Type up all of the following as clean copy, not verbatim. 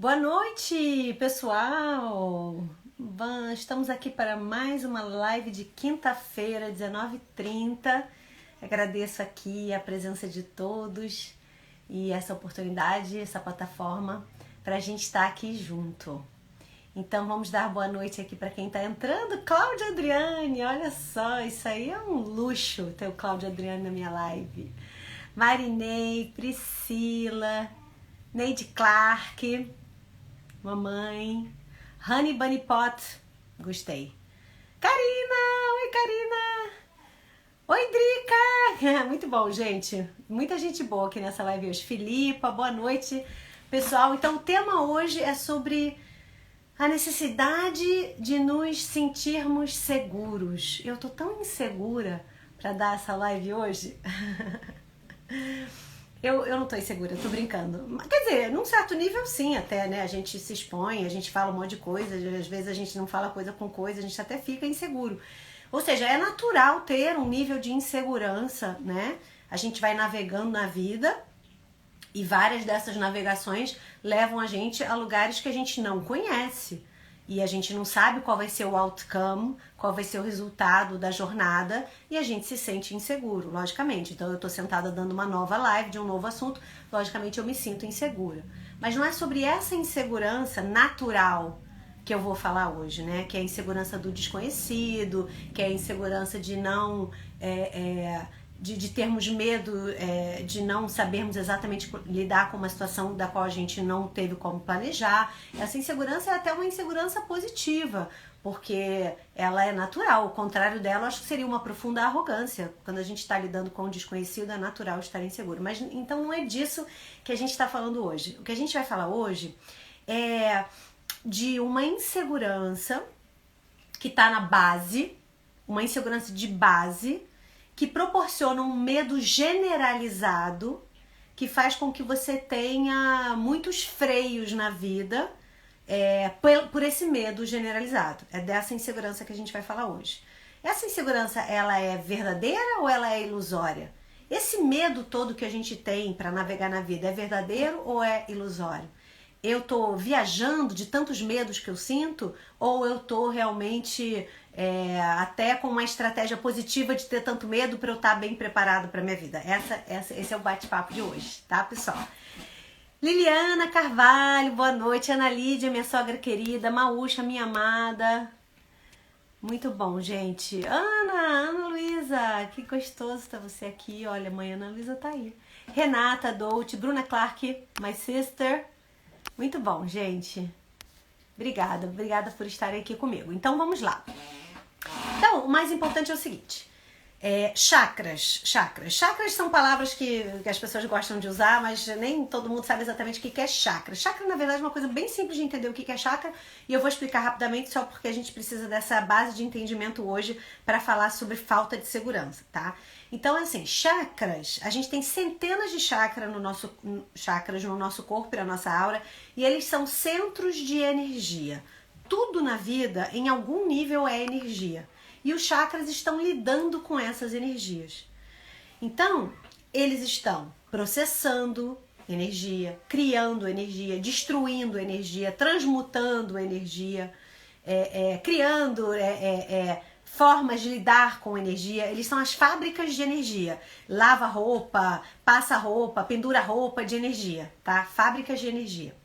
Boa noite, pessoal! Estamos aqui para mais uma live de quinta-feira, 19h30. Agradeço aqui a presença de todos e essa oportunidade, essa plataforma para a gente estar aqui junto. Então vamos dar boa noite aqui para quem está entrando. Cláudia Adriane, olha só, isso aí é um luxo ter o Cláudia Adriane na minha live. Marinei, Priscila, Neide Clark, mamãe, Honey Bunny Pot, gostei. Karina, oi Karina, oi Drica, muito bom gente, muita gente boa aqui nessa live hoje. Filipa, boa noite pessoal. Então o tema hoje é sobre a necessidade de nos sentirmos seguros. Eu tô tão insegura para dar essa live hoje. Eu não tô insegura, eu tô brincando. Quer dizer, num certo nível sim até, né? A gente se expõe, a gente fala um monte de coisa, às vezes a gente não fala coisa com coisa, a gente até fica inseguro. Ou seja, é natural ter um nível de insegurança, né? A gente vai navegando na vida e várias dessas navegações levam a gente a lugares que a gente não conhece. E a gente não sabe qual vai ser o outcome, qual vai ser o resultado da jornada, e a gente se sente inseguro, logicamente. Então eu tô sentada dando uma nova live de um novo assunto, logicamente eu me sinto insegura. Mas não é sobre essa insegurança natural que eu vou falar hoje, né? Que é a insegurança do desconhecido, que é a insegurança de não... De termos medo, de não sabermos exatamente lidar com uma situação da qual a gente não teve como planejar. Essa insegurança é até uma insegurança positiva, porque ela é natural. O contrário dela, eu acho que seria uma profunda arrogância. Quando a gente está lidando com o desconhecido, é natural estar inseguro. Mas então não é disso que a gente está falando hoje. O que a gente vai falar hoje é de uma insegurança que está na base, uma insegurança de base, que proporciona um medo generalizado, que faz com que você tenha muitos freios na vida por esse medo generalizado. É dessa insegurança que a gente vai falar hoje. Essa insegurança, ela é verdadeira ou ela é ilusória? Esse medo todo que a gente tem para navegar na vida é verdadeiro ou é ilusório? Eu tô viajando de tantos medos que eu sinto ou eu tô realmente... até com uma estratégia positiva de ter tanto medo para eu estar bem preparado para minha vida. Esse é o bate-papo de hoje, tá, pessoal? Liliana Carvalho, boa noite. Ana Lídia, minha sogra querida. Maúcha, minha amada. Muito bom, gente. Ana Luísa, que gostoso ter você aqui. Olha, mãe Ana Luísa tá aí. Renata Dolce, Bruna Clark, my sister. Muito bom, gente. Obrigada por estarem aqui comigo. Então, vamos lá. Então, o mais importante é o seguinte, chakras. Chakras são palavras que as pessoas gostam de usar, mas nem todo mundo sabe exatamente o que é chakra. Chakra, na verdade, é uma coisa bem simples de entender o que é chakra, e eu vou explicar rapidamente só porque a gente precisa dessa base de entendimento hoje para falar sobre falta de segurança, tá? Então, assim, chakras, a gente tem centenas de chakras no nosso corpo e na nossa aura, e eles são centros de energia. Tudo na vida, em algum nível, é energia. E os chakras estão lidando com essas energias. Então, eles estão processando energia, criando energia, destruindo energia, transmutando energia, criando formas de lidar com energia. Eles são as fábricas de energia. Lava roupa, passa roupa, pendura roupa de energia, tá? Fábricas de energia.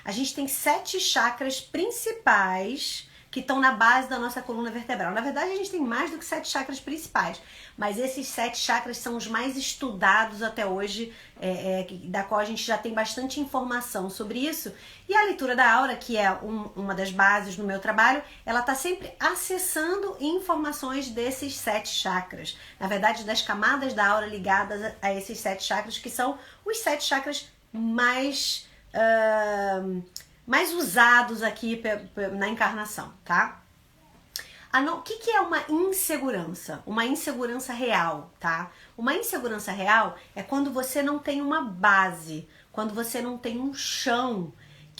A gente tem 7 chakras principais que estão na base da nossa coluna vertebral. Na verdade, a gente tem mais do que 7 chakras principais, mas esses 7 chakras são os mais estudados até hoje, da qual a gente já tem bastante informação sobre isso. E a leitura da aura, que é uma das bases do meu trabalho, ela está sempre acessando informações desses 7 chakras. Na verdade, das camadas da aura ligadas a esses 7 chakras, que são os 7 chakras mais usados aqui na encarnação, tá? O que é uma insegurança? Uma insegurança real, tá? Uma insegurança real é quando você não tem uma base, quando você não tem um chão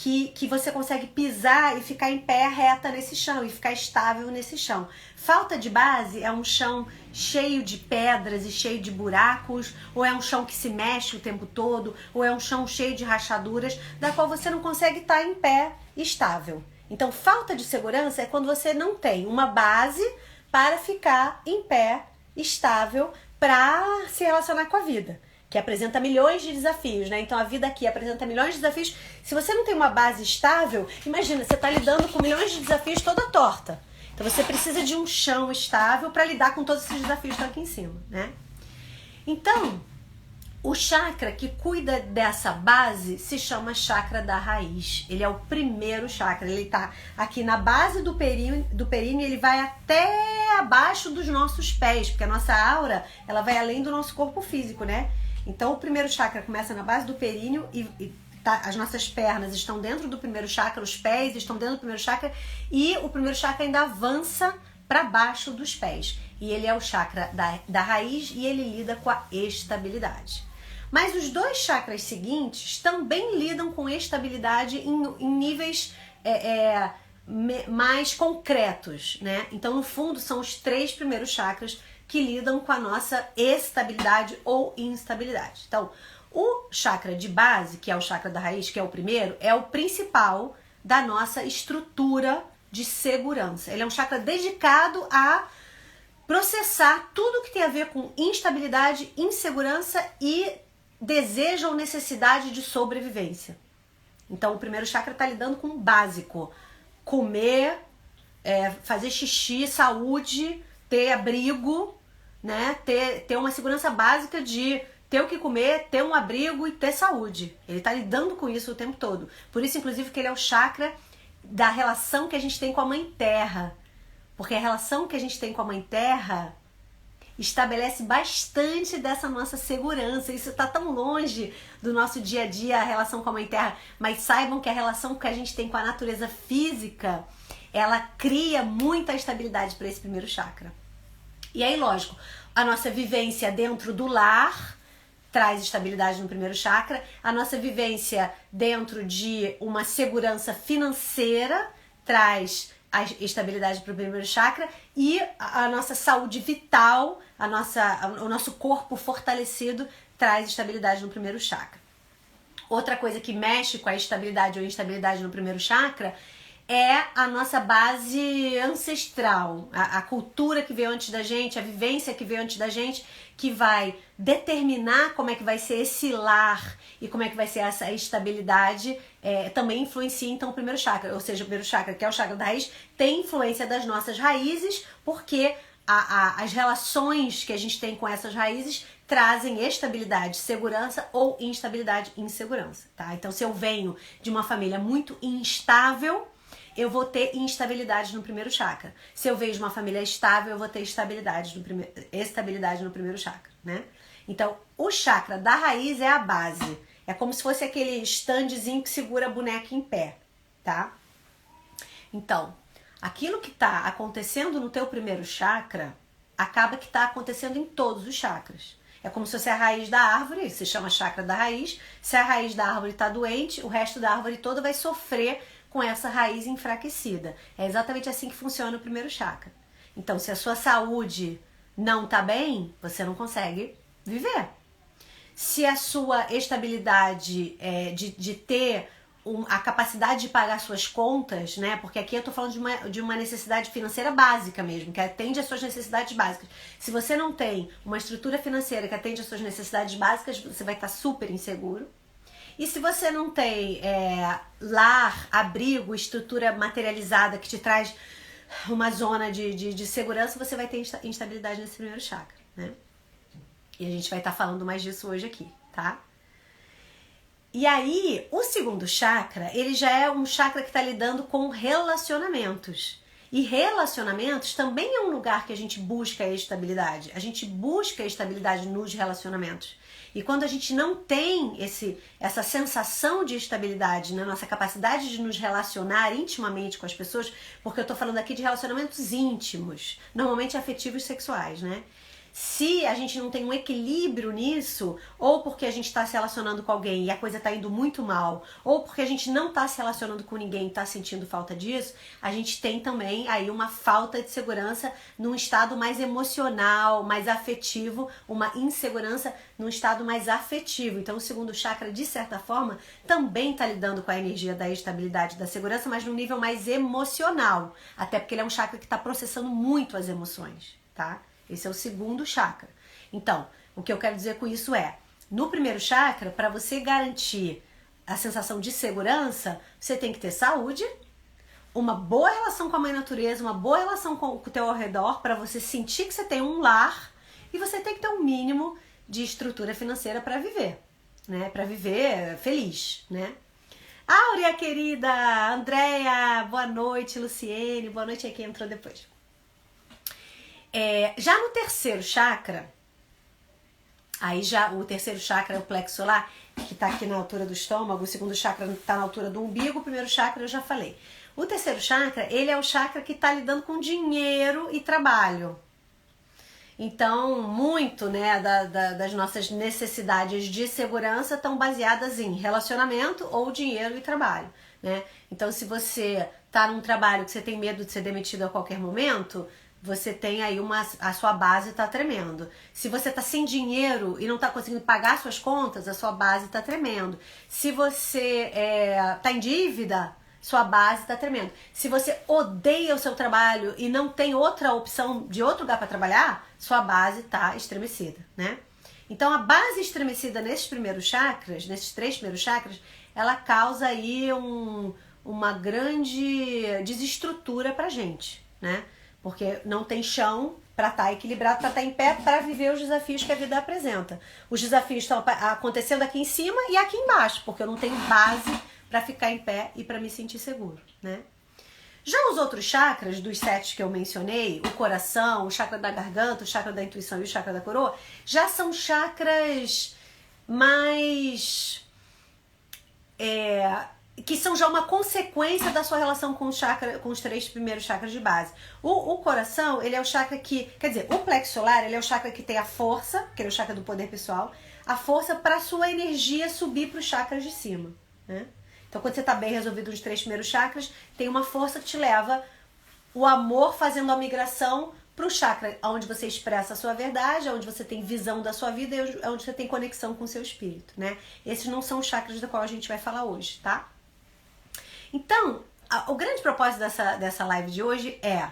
que você consegue pisar e ficar em pé reta nesse chão e ficar estável nesse chão. Falta de base é um chão cheio de pedras e cheio de buracos, ou é um chão que se mexe o tempo todo, ou é um chão cheio de rachaduras, da qual você não consegue estar em pé estável. Então, falta de segurança é quando você não tem uma base para ficar em pé estável para se relacionar com a vida, que apresenta milhões de desafios, né? Então a vida aqui apresenta milhões de desafios. Se você não tem uma base estável, imagina, você está lidando com milhões de desafios toda torta. Então você precisa de um chão estável para lidar com todos esses desafios que estão aqui em cima, né? Então, o chakra que cuida dessa base se chama chakra da raiz. Ele é o primeiro chakra. Ele está aqui na base do períneo, ele vai até abaixo dos nossos pés, porque a nossa aura, ela vai além do nosso corpo físico, né? Então o primeiro chakra começa na base do períneo as nossas pernas estão dentro do primeiro chakra, os pés estão dentro do primeiro chakra e o primeiro chakra ainda avança para baixo dos pés. E ele é o chakra da raiz e ele lida com a estabilidade. Mas os dois chakras seguintes também lidam com estabilidade em níveis mais concretos, né? Então, no fundo, são os 3 primeiros chakras que lidam com a nossa estabilidade ou instabilidade. Então, o chakra de base, que é o chakra da raiz, que é o primeiro, é o principal da nossa estrutura de segurança. Ele é um chakra dedicado a processar tudo que tem a ver com instabilidade, insegurança e desejo ou necessidade de sobrevivência. Então, o primeiro chakra está lidando com o básico. Comer, fazer xixi, saúde, ter abrigo, né? Ter uma segurança básica de ter o que comer, ter um abrigo e ter saúde. Ele está lidando com isso o tempo todo. Por isso, inclusive, que ele é o chakra da relação que a gente tem com a Mãe Terra. Porque a relação que a gente tem com a Mãe Terra estabelece bastante dessa nossa segurança. Isso está tão longe do nosso dia a dia, a relação com a Mãe Terra. Mas saibam que a relação que a gente tem com a natureza física, ela cria muita estabilidade para esse primeiro chakra. E aí, lógico, a nossa vivência dentro do lar traz estabilidade no primeiro chakra, a nossa vivência dentro de uma segurança financeira traz a estabilidade para o primeiro chakra e a nossa saúde vital, o nosso corpo fortalecido traz estabilidade no primeiro chakra. Outra coisa que mexe com a estabilidade ou instabilidade no primeiro chakra é a nossa base ancestral, a cultura que veio antes da gente, a vivência que veio antes da gente, que vai determinar como é que vai ser esse lar e como é que vai ser essa estabilidade, também influencia então o primeiro chakra, ou seja, o primeiro chakra, que é o chakra da raiz, tem influência das nossas raízes, porque as relações que a gente tem com essas raízes trazem estabilidade, segurança ou instabilidade, insegurança, tá? Então, se eu venho de uma família muito instável, eu vou ter instabilidade no primeiro chakra. Se eu venho de uma família estável, eu vou ter estabilidade no primeiro chakra, né? Então, o chakra da raiz é a base. É como se fosse aquele standzinho que segura a boneca em pé, tá? Então, aquilo que está acontecendo no teu primeiro chakra, acaba que está acontecendo em todos os chakras. É como se fosse a raiz da árvore, se chama chakra da raiz. Se a raiz da árvore está doente, o resto da árvore toda vai sofrer com essa raiz enfraquecida. É exatamente assim que funciona o primeiro chakra. Então, se a sua saúde não está bem, você não consegue viver. Se a sua estabilidade de ter a capacidade de pagar suas contas, né? Porque aqui eu tô falando de uma necessidade financeira básica mesmo, que atende às suas necessidades básicas. Se você não tem uma estrutura financeira que atende às suas necessidades básicas, você vai estar super inseguro. E se você não tem lar, abrigo, estrutura materializada que te traz uma zona de segurança, você vai ter instabilidade nesse primeiro chakra, né? E a gente vai estar falando mais disso hoje aqui, tá? E aí, o segundo chakra, ele já é um chakra que está lidando com relacionamentos. E relacionamentos também é um lugar que a gente busca a estabilidade. A gente busca a estabilidade nos relacionamentos. E quando a gente não tem essa sensação de estabilidade na nossa capacidade de nos relacionar intimamente com as pessoas, porque eu estou falando aqui de relacionamentos íntimos, normalmente afetivos sexuais, né? Se a gente não tem um equilíbrio nisso, ou porque a gente está se relacionando com alguém e a coisa está indo muito mal, ou porque a gente não está se relacionando com ninguém e está sentindo falta disso, a gente tem também aí uma falta de segurança num estado mais emocional, mais afetivo, uma insegurança num estado mais afetivo. Então o segundo chakra, de certa forma, também está lidando com a energia da estabilidade, da segurança, mas num nível mais emocional, até porque ele é um chakra que está processando muito as emoções, tá? Esse é o segundo chakra. Então, o que eu quero dizer com isso é, no primeiro chakra, para você garantir a sensação de segurança, você tem que ter saúde, uma boa relação com a mãe natureza, uma boa relação com o teu ao redor, para você sentir que você tem um lar, e você tem que ter um mínimo de estrutura financeira para viver, né? Para viver feliz, né? Áurea, querida, Andréia, boa noite, Luciene, boa noite aí quem entrou depois. Já no terceiro chakra, aí já o terceiro chakra é o plexo solar, que está aqui na altura do estômago, o segundo chakra está na altura do umbigo, o primeiro chakra eu já falei. O terceiro chakra, ele é o chakra que está lidando com dinheiro e trabalho. Então, muito, né, das nossas necessidades de segurança estão baseadas em relacionamento ou dinheiro e trabalho, né? Então, se você está num trabalho que você tem medo de ser demitido a qualquer momento, você tem aí a sua base está tremendo. Se você está sem dinheiro e não está conseguindo pagar suas contas, a sua base está tremendo. Se você está em dívida, sua base está tremendo. Se você odeia o seu trabalho e não tem outra opção de outro lugar para trabalhar, sua base está estremecida, né? Então a base estremecida nesses primeiros chakras, nesses 3 primeiros chakras, ela causa aí uma grande desestrutura pra gente, né? Porque não tem chão para estar equilibrado, para estar em pé, para viver os desafios que a vida apresenta. Os desafios estão acontecendo aqui em cima e aqui embaixo, porque eu não tenho base para ficar em pé e para me sentir seguro, né? Já os outros chakras, dos 7 que eu mencionei, o coração, o chakra da garganta, o chakra da intuição e o chakra da coroa, já são chakras mais... que são já uma consequência da sua relação com os 3 primeiros chakras de base. O coração, ele é o chakra que... Quer dizer, o plexo solar, ele é o chakra que tem a força, que é o chakra do poder pessoal, a força para a sua energia subir para os chakras de cima, né? Então, quando você está bem resolvido nos 3 primeiros chakras, tem uma força que te leva o amor fazendo a migração para o chakra onde você expressa a sua verdade, onde você tem visão da sua vida e onde você tem conexão com o seu espírito, né? Esses não são os chakras do qual a gente vai falar hoje, tá? Então, o grande propósito dessa live de hoje é,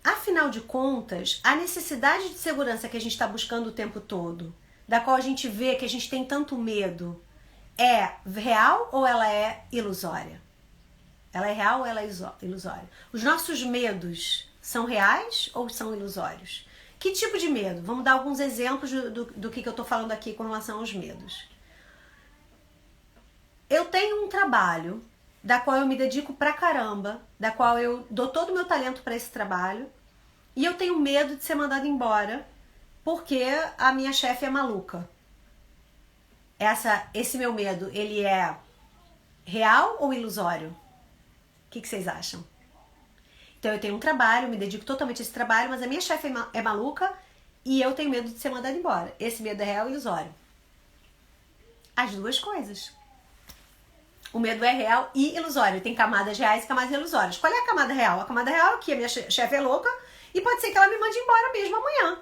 afinal de contas, a necessidade de segurança que a gente está buscando o tempo todo, da qual a gente vê que a gente tem tanto medo, é real ou ela é ilusória? Ela é real ou ela é ilusória? Os nossos medos são reais ou são ilusórios? Que tipo de medo? Vamos dar alguns exemplos do que eu estou falando aqui com relação aos medos. Eu tenho um trabalho da qual eu me dedico pra caramba, da qual eu dou todo o meu talento para esse trabalho, e eu tenho medo de ser mandada embora porque a minha chefe é maluca. Esse meu medo, ele é real ou ilusório? O que vocês acham? Então eu tenho um trabalho, me dedico totalmente a esse trabalho, mas a minha chefe é maluca e eu tenho medo de ser mandada embora. Esse medo é real ou ilusório? As duas coisas. O medo é real e ilusório. Tem camadas reais e camadas ilusórias. Qual é a camada real? A camada real é que a minha chefe é louca e pode ser que ela me mande embora mesmo amanhã.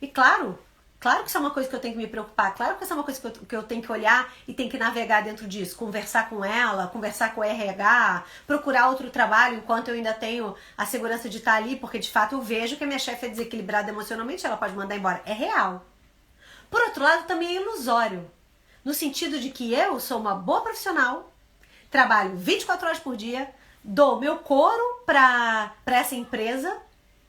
E claro que isso é uma coisa que eu tenho que me preocupar, claro que isso é uma coisa que eu tenho que olhar e tenho que navegar dentro disso, conversar com ela, conversar com o RH, procurar outro trabalho enquanto eu ainda tenho a segurança de estar ali, porque de fato eu vejo que a minha chefe é desequilibrada emocionalmente, ela pode mandar embora. É real. Por outro lado, também é ilusório, no sentido de que eu sou uma boa profissional, trabalho 24 horas por dia, dou meu couro para essa empresa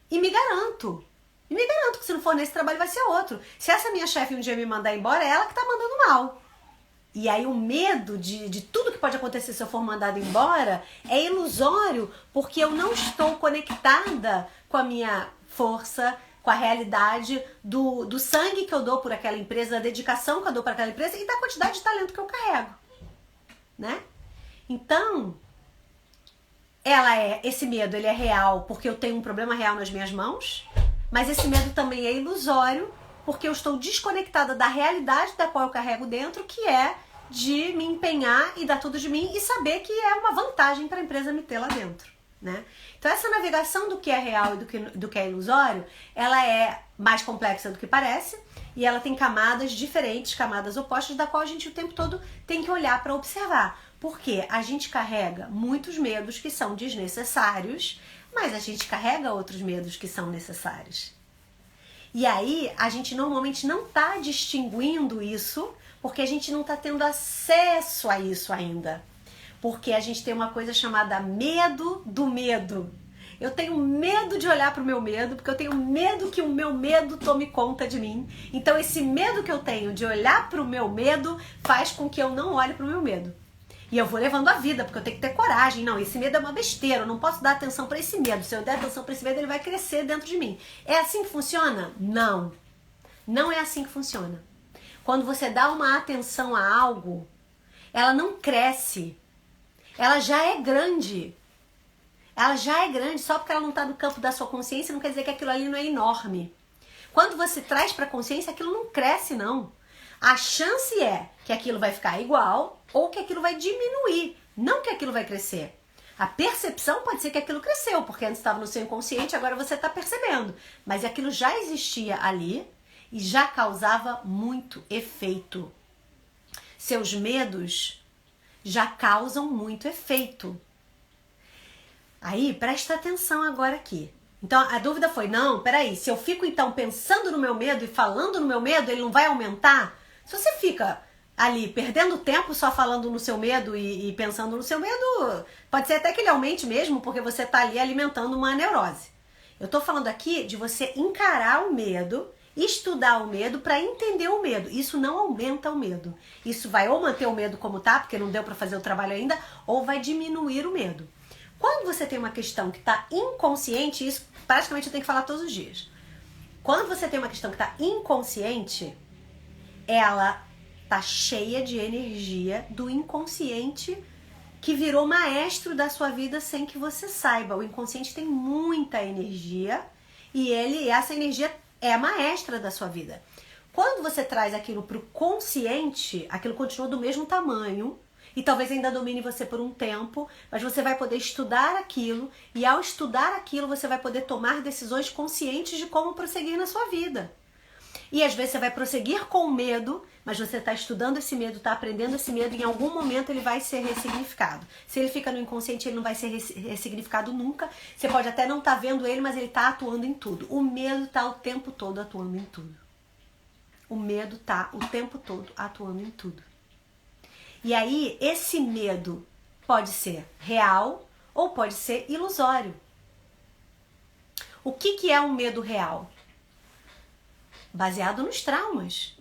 e me garanto. E me garanto que se não for nesse trabalho vai ser outro. Se essa minha chefe um dia me mandar embora, é ela que tá mandando mal. E aí o medo de tudo que pode acontecer se eu for mandada embora é ilusório, porque eu não estou conectada com a minha força, com a realidade do sangue que eu dou por aquela empresa, da dedicação que eu dou para aquela empresa e da quantidade de talento que eu carrego, né? Então, esse medo, ele é real porque eu tenho um problema real nas minhas mãos. mas esse medo também é ilusório, porque eu estou desconectada da realidade da qual eu carrego dentro, que é de me empenhar e dar tudo de mim e saber que é uma vantagem para a empresa me ter lá dentro, né? Então essa navegação do que é real e do que é ilusório, ela é mais complexa do que parece e ela tem camadas diferentes, camadas opostas, da qual a gente o tempo todo tem que olhar para observar. Porque a gente carrega muitos medos que são desnecessários, mas a gente carrega outros medos que são necessários. E aí a gente normalmente não está distinguindo isso, porque a gente não está tendo acesso a isso ainda. Porque a gente tem uma coisa chamada medo do medo. Eu tenho medo de olhar para o meu medo, porque eu tenho medo que o meu medo tome conta de mim. Então esse medo que eu tenho de olhar para o meu medo faz com que eu não olhe para o meu medo. E eu vou levando a vida, porque eu tenho que ter coragem. Não, esse medo é uma besteira, eu não posso dar atenção para esse medo. Se eu der atenção para esse medo, ele vai crescer dentro de mim. É assim que funciona? Não. Não é assim que funciona. Quando você dá uma atenção a algo, ela não cresce. Ela já é grande. Ela já é grande, só porque ela não está no campo da sua consciência, não quer dizer que aquilo ali não é enorme. Quando você traz para a consciência, aquilo não cresce, não. A chance é que aquilo vai ficar igual ou que aquilo vai diminuir, não que aquilo vai crescer. A percepção pode ser que aquilo cresceu, porque antes estava no seu inconsciente, agora você está percebendo. Mas aquilo já existia ali e já causava muito efeito. Seus medos já causam muito efeito. Aí, presta atenção agora aqui. Então, a dúvida foi, não, peraí, se eu fico então pensando no meu medo e falando no meu medo, ele não vai aumentar? Se você fica ali perdendo tempo só falando no seu medo e pensando no seu medo, pode ser até que ele aumente mesmo, porque você está ali alimentando uma neurose. Eu estou falando aqui de você encarar o medo, estudar o medo para entender o medo. Isso não aumenta o medo. Isso vai ou manter o medo como tá, porque não deu para fazer o trabalho ainda, ou vai diminuir o medo. Quando você tem uma questão que está inconsciente, isso praticamente eu tenho que falar todos os dias. Quando você tem uma questão que está inconsciente, ela tá cheia de energia do inconsciente que virou maestro da sua vida sem que você saiba. O inconsciente tem muita energia e essa energia é a maestra da sua vida. Quando você traz aquilo pro consciente, aquilo continua do mesmo tamanho e talvez ainda domine você por um tempo, mas você vai poder estudar aquilo e ao estudar aquilo você vai poder tomar decisões conscientes de como prosseguir na sua vida. E às vezes você vai prosseguir com medo, mas você está estudando esse medo, está aprendendo esse medo e em algum momento ele vai ser ressignificado. Se ele fica no inconsciente, ele não vai ser ressignificado nunca. Você pode até não estar vendo ele, mas ele está atuando em tudo. O medo está o tempo todo atuando em tudo. O medo está o tempo todo atuando em tudo. E aí, esse medo pode ser real ou pode ser ilusório. O que é um medo real? Baseado nos traumas,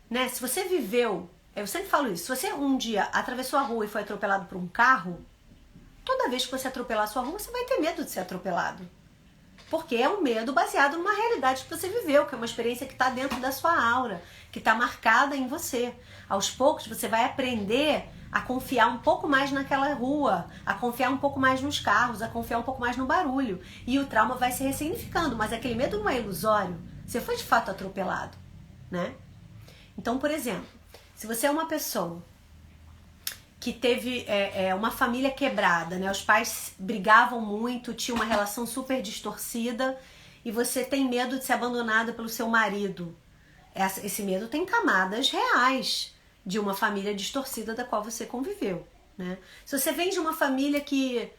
né? Se você viveu, eu sempre falo isso, se você um dia atravessou a rua e foi atropelado por um carro, toda vez que você atropelar a sua rua, você vai ter medo de ser atropelado. Porque é um medo baseado numa realidade que você viveu, que é uma experiência que está dentro da sua aura, que está marcada em você. Aos poucos você vai aprender a confiar um pouco mais naquela rua, a confiar um pouco mais nos carros, a confiar um pouco mais no barulho. E o trauma vai se ressignificando, mas aquele medo não é ilusório. Você foi de fato atropelado, né? Então, por exemplo, se você é uma pessoa que teve uma família quebrada, né? Os pais brigavam muito, tinha uma relação super distorcida e você tem medo de ser abandonada pelo seu marido. Esse medo tem camadas reais de uma família distorcida da qual você conviveu, né? Se você vem de uma família que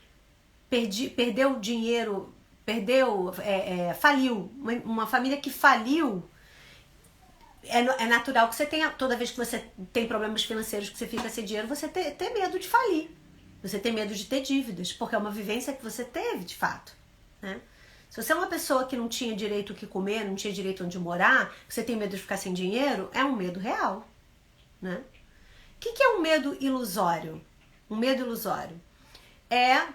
perdeu dinheiro, faliu, uma família que faliu, é natural que você tenha, toda vez que você tem problemas financeiros, que você fica sem dinheiro, você ter medo de falir. Você tem medo de ter dívidas, porque é uma vivência que você teve, de fato, né? Se você é uma pessoa que não tinha direito o que comer, não tinha direito onde morar, você tem medo de ficar sem dinheiro, é um medo real, né? O que é um medo ilusório? Um medo ilusório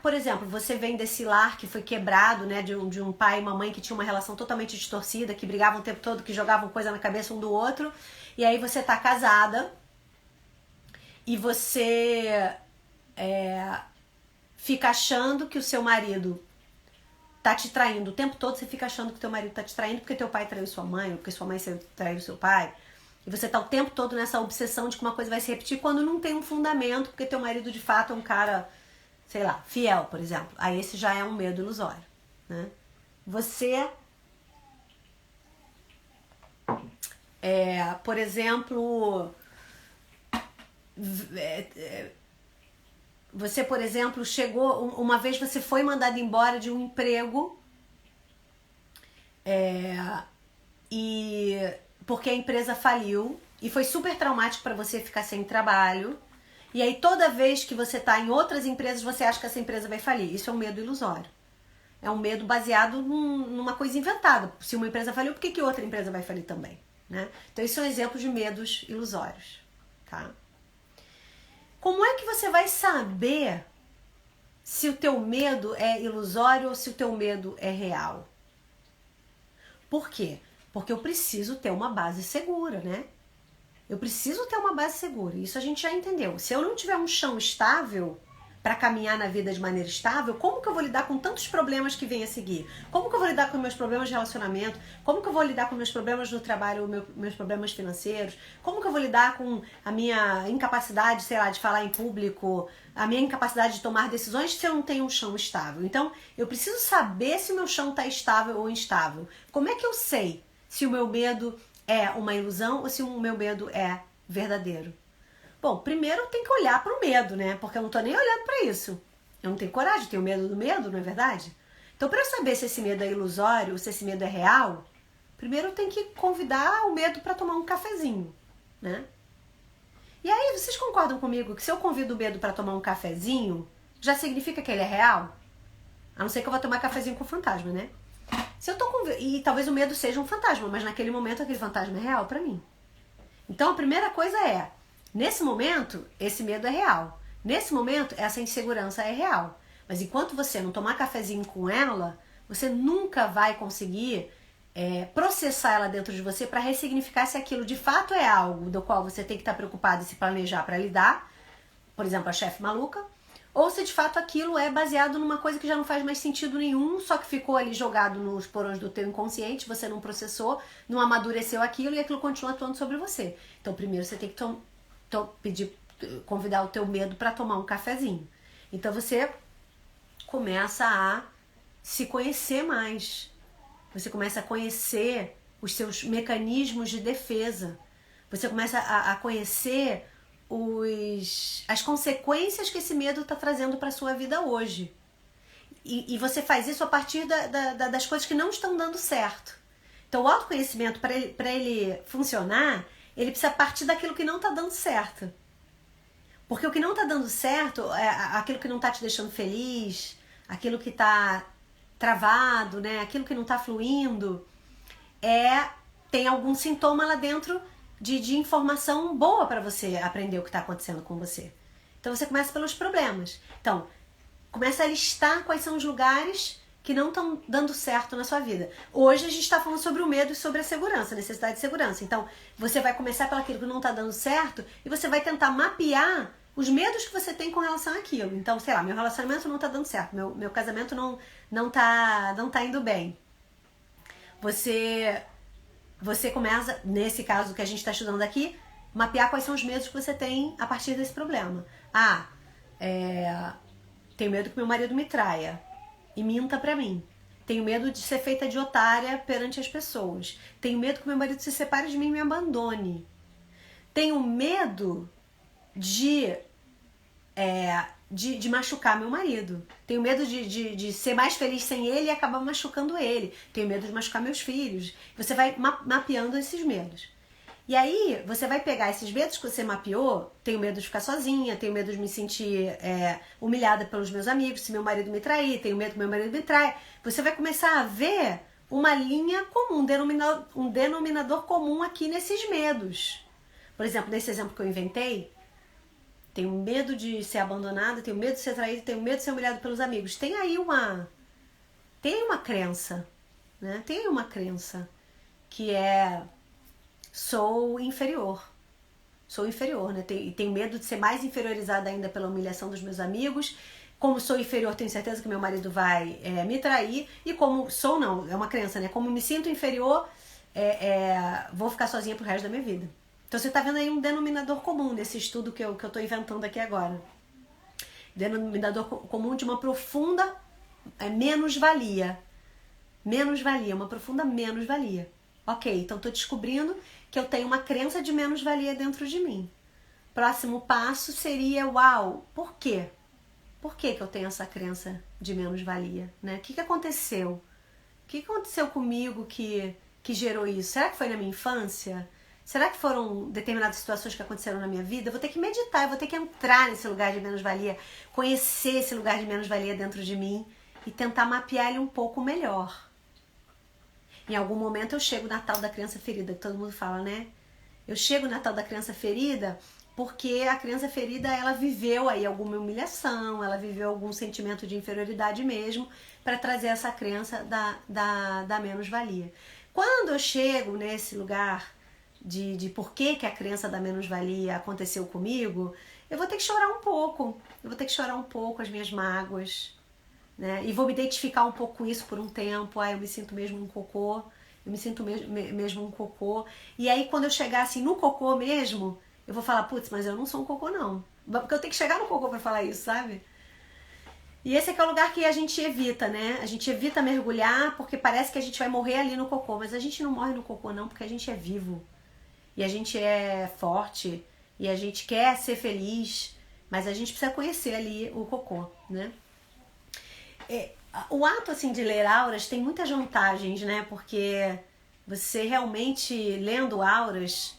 por exemplo, você vem desse lar que foi quebrado, né, de um pai e uma mãe que tinha uma relação totalmente distorcida, que brigavam o tempo todo, que jogavam coisa na cabeça um do outro, e aí você tá casada e você fica achando que o seu marido tá te traindo o tempo todo, você fica achando que teu marido tá te traindo porque teu pai traiu sua mãe, ou porque sua mãe traiu seu pai. E você tá o tempo todo nessa obsessão de que uma coisa vai se repetir quando não tem um fundamento, porque teu marido de fato é um cara, sei lá, fiel, por exemplo. Aí esse já é um medo ilusório, né? Você, por exemplo, chegou, uma vez você foi mandado embora de um emprego, e porque a empresa faliu, e foi super traumático para você ficar sem trabalho, e aí toda vez que você tá em outras empresas, você acha que essa empresa vai falir. Isso é um medo ilusório. É um medo baseado numa coisa inventada. Se uma empresa faliu, por que outra empresa vai falir também? Né? Então, isso é um exemplo de medos ilusórios. Tá? Como é que você vai saber se o teu medo é ilusório ou se o teu medo é real? Por quê? Porque eu preciso ter uma base segura, né? Eu preciso ter uma base segura. Isso a gente já entendeu. Se eu não tiver um chão estável para caminhar na vida de maneira estável, como que eu vou lidar com tantos problemas que vêm a seguir? Como que eu vou lidar com meus problemas de relacionamento? Como que eu vou lidar com meus problemas no trabalho, meus problemas financeiros? Como que eu vou lidar com a minha incapacidade, sei lá, de falar em público, a minha incapacidade de tomar decisões se eu não tenho um chão estável? Então, eu preciso saber se o meu chão está estável ou instável. Como é que eu sei se o meu medo é uma ilusão ou se o meu medo é verdadeiro? Bom, primeiro eu tenho que olhar para o medo, né? Porque eu não tô nem olhando para isso. Eu não tenho coragem, eu tenho medo do medo, não é verdade? Então, para eu saber se esse medo é ilusório ou se esse medo é real, primeiro eu tenho que convidar o medo para tomar um cafezinho, né? E aí, vocês concordam comigo que se eu convido o medo para tomar um cafezinho, já significa que ele é real? A não ser que eu vou tomar cafezinho com fantasma, né? Se eu tô e talvez o medo seja um fantasma, mas naquele momento aquele fantasma é real para mim. Então, a primeira coisa é, nesse momento, esse medo é real. Nesse momento, essa insegurança é real. Mas enquanto você não tomar cafezinho com ela, você nunca vai conseguir processar ela dentro de você para ressignificar se aquilo de fato é algo do qual você tem que estar preocupado e se planejar para lidar. Por exemplo, a chefe maluca. Ou se de fato aquilo é baseado numa coisa que já não faz mais sentido nenhum, só que ficou ali jogado nos porões do teu inconsciente, você não processou, não amadureceu aquilo e aquilo continua atuando sobre você. Então primeiro você tem que convidar o teu medo para tomar um cafezinho. Então você começa a se conhecer mais. Você começa a conhecer os seus mecanismos de defesa. Você começa a conhecer as consequências que esse medo está trazendo para a sua vida hoje. E você faz isso a partir das coisas que não estão dando certo. Então o autoconhecimento, para ele funcionar, ele precisa partir daquilo que não está dando certo. Porque o que não está dando certo, aquilo que não está te deixando feliz, aquilo que está travado, né? Aquilo que não está fluindo, tem algum sintoma lá dentro de informação boa para você aprender o que está acontecendo com você. Então você começa pelos problemas. Então, começa a listar quais são os lugares que não estão dando certo na sua vida. Hoje a gente está falando sobre o medo e sobre a segurança, a necessidade de segurança. Então, você vai começar pelo aquilo que não está dando certo e você vai tentar mapear os medos que você tem com relação àquilo. Então, sei lá, meu relacionamento não está dando certo, meu casamento não tá indo bem. Você começa, nesse caso que a gente está estudando aqui, mapear quais são os medos que você tem a partir desse problema. Tenho medo que meu marido me traia e minta pra mim. Tenho medo de ser feita de otária perante as pessoas. Tenho medo que meu marido se separe de mim e me abandone. Tenho medo de machucar meu marido. Tenho medo de ser mais feliz sem ele e acabar machucando ele. Tenho medo de machucar meus filhos. Você vai mapeando esses medos. E aí, você vai pegar esses medos que você mapeou. Tenho medo de ficar sozinha, tenho medo de me sentir humilhada pelos meus amigos, se meu marido me trair, tenho medo que meu marido me traia. Você vai começar a ver uma linha comum, um denominador comum aqui nesses medos. Por exemplo, nesse exemplo que eu inventei, tenho medo de ser abandonada, tenho medo de ser traída, tenho medo de ser humilhado pelos amigos. Tem aí uma crença, né? Tem aí uma crença que sou inferior, né? Tenho medo de ser mais inferiorizada ainda pela humilhação dos meus amigos, como sou inferior, tenho certeza que meu marido vai me trair. E como sou, não, é uma crença, né? Como me sinto inferior, vou ficar sozinha pro resto da minha vida. Então você tá vendo aí um denominador comum desse estudo que eu tô inventando aqui agora. Denominador comum de uma profunda menos-valia. Menos-valia, uma profunda menos-valia. Ok, então tô descobrindo que eu tenho uma crença de menos-valia dentro de mim. Próximo passo seria, uau, por quê? Por que eu tenho essa crença de menos-valia? Né? O que aconteceu? O que aconteceu comigo que gerou isso? Será que foi na minha infância? Será que foram determinadas situações que aconteceram na minha vida? Eu vou ter que meditar, eu vou ter que entrar nesse lugar de menos-valia, conhecer esse lugar de menos-valia dentro de mim e tentar mapear ele um pouco melhor. Em algum momento eu chego na tal da criança ferida, que todo mundo fala, né? Eu chego na tal da criança ferida porque a criança ferida, ela viveu aí alguma humilhação, ela viveu algum sentimento de inferioridade mesmo, para trazer essa crença da menos-valia. Quando eu chego nesse lugar de por que a crença da menos-valia aconteceu comigo, eu vou ter que chorar um pouco. Eu vou ter que chorar um pouco as minhas mágoas, né? E vou me identificar um pouco com isso por um tempo. Eu me sinto mesmo um cocô. Eu me sinto mesmo um cocô. E aí, quando eu chegar assim no cocô mesmo, eu vou falar, putz, mas eu não sou um cocô, não. Porque eu tenho que chegar no cocô pra falar isso, sabe? E esse aqui é o lugar que a gente evita, né? A gente evita mergulhar porque parece que a gente vai morrer ali no cocô. Mas a gente não morre no cocô, não, porque a gente é vivo. E a gente é forte. E a gente quer ser feliz. Mas a gente precisa conhecer ali o cocô, né? O ato, assim, de ler auras tem muitas vantagens, né? Porque você realmente, lendo auras,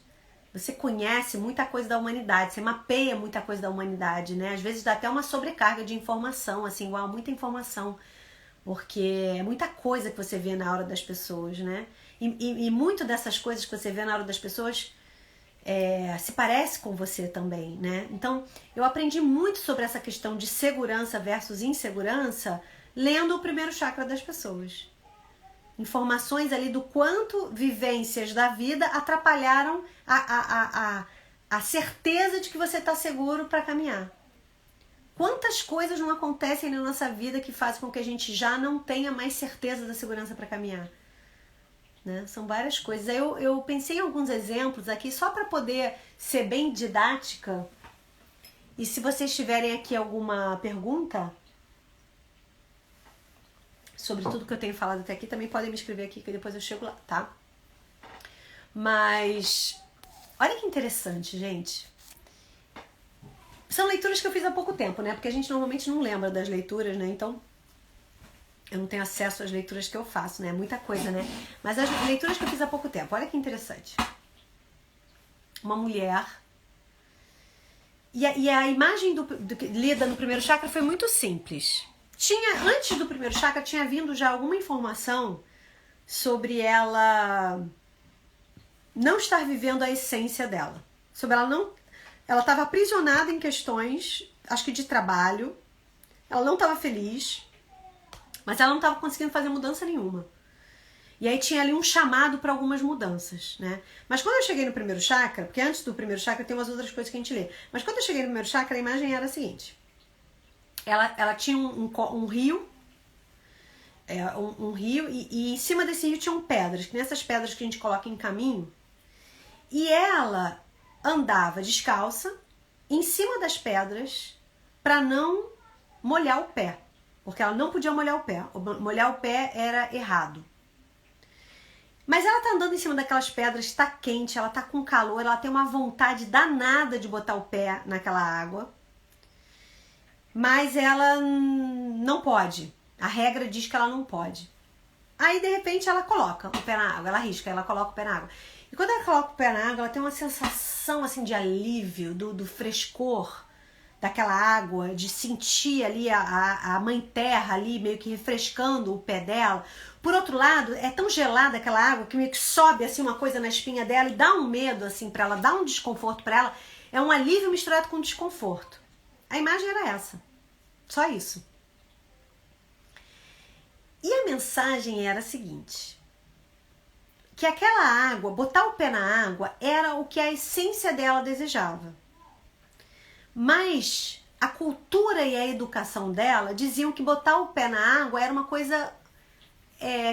você conhece muita coisa da humanidade, você mapeia muita coisa da humanidade, né? Às vezes dá até uma sobrecarga de informação, assim, uau, muita informação, porque é muita coisa que você vê na aura das pessoas, né? E muito dessas coisas que você vê na aura das pessoas se parece com você também, né? Então, eu aprendi muito sobre essa questão de segurança versus insegurança lendo o primeiro chakra das pessoas. Informações ali do quanto vivências da vida atrapalharam a certeza de que você está seguro para caminhar. Quantas coisas não acontecem na nossa vida que fazem com que a gente já não tenha mais certeza da segurança para caminhar? Né? São várias coisas. Eu pensei em alguns exemplos aqui só para poder ser bem didática. E se vocês tiverem aqui alguma pergunta sobre tudo que eu tenho falado até aqui, também podem me escrever aqui que depois eu chego lá, tá? Mas olha que interessante, gente. São leituras que eu fiz há pouco tempo, né? Porque a gente normalmente não lembra das leituras, né? Então eu não tenho acesso às leituras que eu faço, né? Muita coisa, né? Mas as leituras que eu fiz há pouco tempo, olha que interessante. Uma mulher. E a imagem lida no primeiro chakra foi muito simples. Antes do primeiro chakra, tinha vindo já alguma informação sobre ela não estar vivendo a essência dela. Sobre ela estava aprisionada em questões, acho que de trabalho. Ela não estava feliz, mas ela não estava conseguindo fazer mudança nenhuma. E aí tinha ali um chamado para algumas mudanças, né? Mas quando eu cheguei no primeiro chakra, porque antes do primeiro chakra tem umas outras coisas que a gente lê. Mas quando eu cheguei no primeiro chakra, a imagem era a seguinte. Ela tinha um rio, um rio e em cima desse rio tinham pedras, que nessas pedras que a gente coloca em caminho. E ela andava descalça em cima das pedras para não molhar o pé, porque ela não podia molhar o pé. Molhar o pé era errado. Mas ela tá andando em cima daquelas pedras, tá quente, ela tá com calor, ela tem uma vontade danada de botar o pé naquela água. Mas ela não pode. A regra diz que ela não pode. Aí, de repente, ela coloca o pé na água, ela arrisca, ela coloca o pé na água. E quando ela coloca o pé na água, ela tem uma sensação assim de alívio, do frescor daquela água, de sentir ali a mãe terra ali meio que refrescando o pé dela. Por outro lado, é tão gelada aquela água que meio que sobe assim uma coisa na espinha dela e dá um medo assim para ela, dá um desconforto para ela. É um alívio misturado com desconforto. A imagem era essa. Só isso. E a mensagem era a seguinte. Que aquela água, botar o pé na água, era o que a essência dela desejava. Mas a cultura e a educação dela diziam que botar o pé na água era uma coisa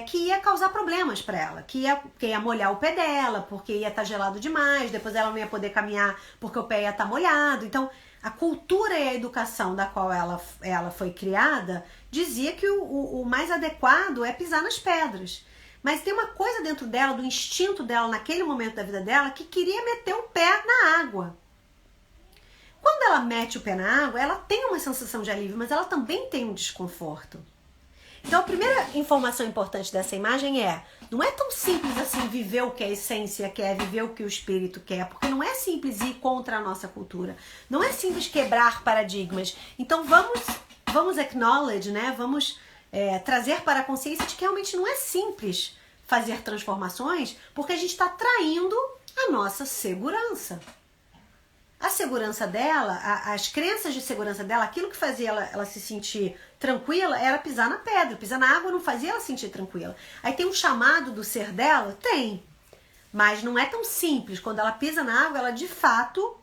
que ia causar problemas para ela, que ia molhar o pé dela, porque ia estar gelado demais, depois ela não ia poder caminhar porque o pé ia estar molhado. Então, a cultura e a educação da qual ela foi criada dizia que o mais adequado é pisar nas pedras. Mas tem uma coisa dentro dela, do instinto dela naquele momento da vida dela, que queria meter o pé na água. Quando ela mete o pé na água, ela tem uma sensação de alívio, mas ela também tem um desconforto. Então a primeira informação importante dessa imagem não é tão simples assim viver o que a essência quer, viver o que o espírito quer, porque não é simples ir contra a nossa cultura, não é simples quebrar paradigmas. Então vamos acknowledge, né? Vamos trazer para a consciência de que realmente não é simples fazer transformações, porque a gente está traindo a nossa segurança. A segurança dela, as crenças de segurança dela, aquilo que fazia ela se sentir tranquila era pisar na pedra. Pisar na água não fazia ela se sentir tranquila. Aí tem um chamado do ser dela? Tem. Mas não é tão simples. Quando ela pisa na água, ela de fato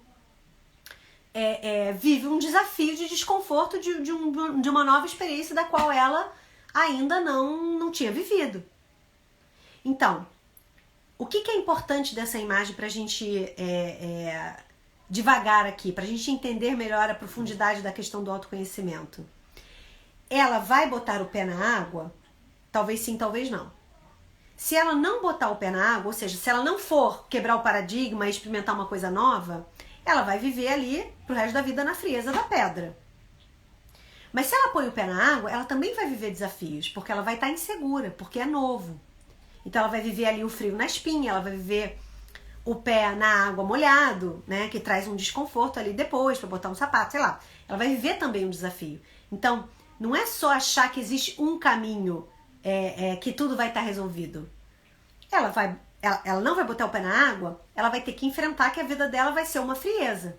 vive um desafio de desconforto de uma nova experiência da qual ela ainda não tinha vivido. Então, o que é importante dessa imagem para a gente devagar aqui, para a gente entender melhor a profundidade da questão do autoconhecimento? Ela vai botar o pé na água? Talvez sim, talvez não. Se ela não botar o pé na água, ou seja, se ela não for quebrar o paradigma e experimentar uma coisa nova, ela vai viver ali pro resto da vida na frieza da pedra. Mas se ela põe o pé na água, ela também vai viver desafios, porque ela vai estar insegura, porque é novo. Então ela vai viver ali o frio na espinha, ela vai viver o pé na água molhado, né, que traz um desconforto ali depois para botar um sapato, sei lá. Ela vai viver também um desafio. Então, não é só achar que existe um caminho que tudo vai estar resolvido. Ela não vai botar o pé na água, ela vai ter que enfrentar que a vida dela vai ser uma frieza.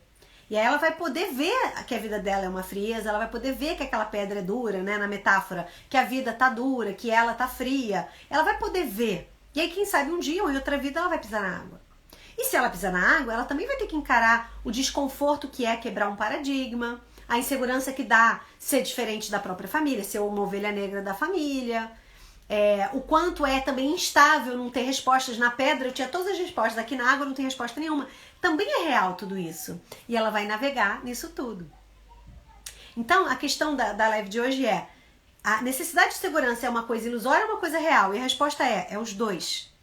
E aí ela vai poder ver que a vida dela é uma frieza, ela vai poder ver que aquela pedra é dura, né, na metáfora, que a vida tá dura, que ela tá fria. Ela vai poder ver. E aí, quem sabe, um dia ou em outra vida ela vai pisar na água. E se ela pisar na água, ela também vai ter que encarar o desconforto que é quebrar um paradigma, a insegurança que dá ser diferente da própria família, ser uma ovelha negra da família, o quanto é também instável não ter respostas. Na pedra eu tinha todas as respostas, aqui na água eu não tenho resposta nenhuma. Também é real tudo isso. E ela vai navegar nisso tudo. Então a questão da live de hoje a necessidade de segurança é uma coisa ilusória ou uma coisa real? E a resposta é os dois.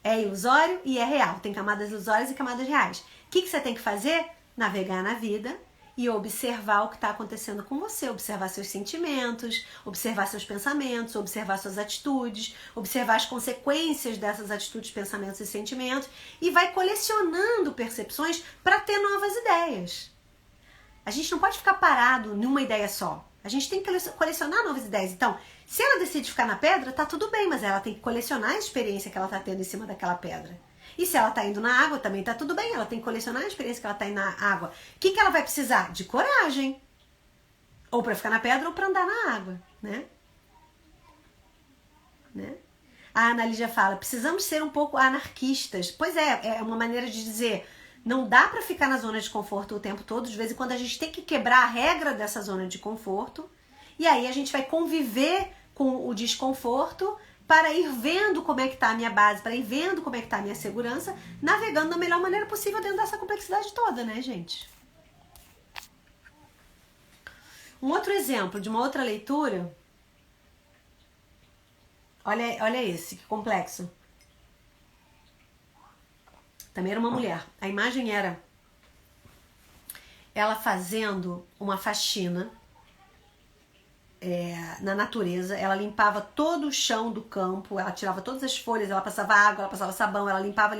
É ilusório e é real. Tem camadas ilusórias e camadas reais. O que você tem que fazer? Navegar na vida e observar o que está acontecendo com você. Observar seus sentimentos, observar seus pensamentos, observar suas atitudes, observar as consequências dessas atitudes, pensamentos e sentimentos, e vai colecionando percepções para ter novas ideias. A gente não pode ficar parado numa ideia só. A gente tem que colecionar novas ideias. Então, se ela decide ficar na pedra, tá tudo bem, mas ela tem que colecionar a experiência que ela tá tendo em cima daquela pedra. E se ela tá indo na água, também tá tudo bem, ela tem que colecionar a experiência que ela tá indo na água. O que ela vai precisar? De coragem. Ou para ficar na pedra ou para andar na água, né? A Ana Lídia fala, precisamos ser um pouco anarquistas. Pois é uma maneira de dizer, não dá para ficar na zona de conforto o tempo todo. De vez em quando a gente tem que quebrar a regra dessa zona de conforto. E aí a gente vai conviver com o desconforto para ir vendo como é que está a minha base, para ir vendo como é que está a minha segurança, navegando da melhor maneira possível dentro dessa complexidade toda, né, gente? Um outro exemplo de uma outra leitura. Olha esse, que complexo. Também era uma mulher. A imagem era ela fazendo uma faxina na natureza. Ela limpava todo o chão do campo, ela tirava todas as folhas, ela passava água, ela passava sabão, ela limpava.